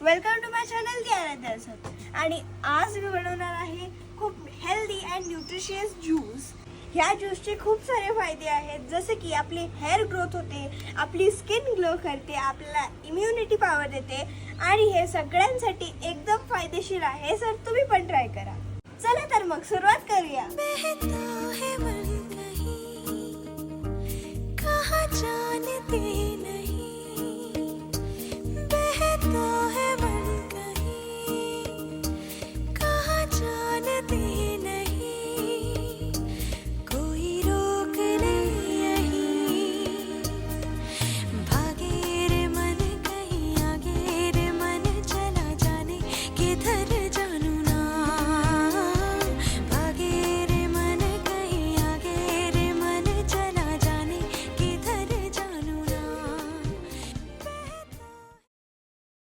Welcome to my channel the Aradhya sir. आणि आज मी बनवणार आहे खूप हेल्दी अँड न्यूट्रिशियस ज्यूस. ह्या ज्यूसचे खूप सारे फायदे आहेत, जसे की आपली हेअर ग्रोथ होते, आपली स्किन ग्लो करते, आपल्याला इम्युनिटी पॉवर देते आणि हे सगळ्यांसाठी एकदम फायदेशीर आहे. सर तुम्ही पण ट्राय करा. चला तर मग सुरुवात करूया.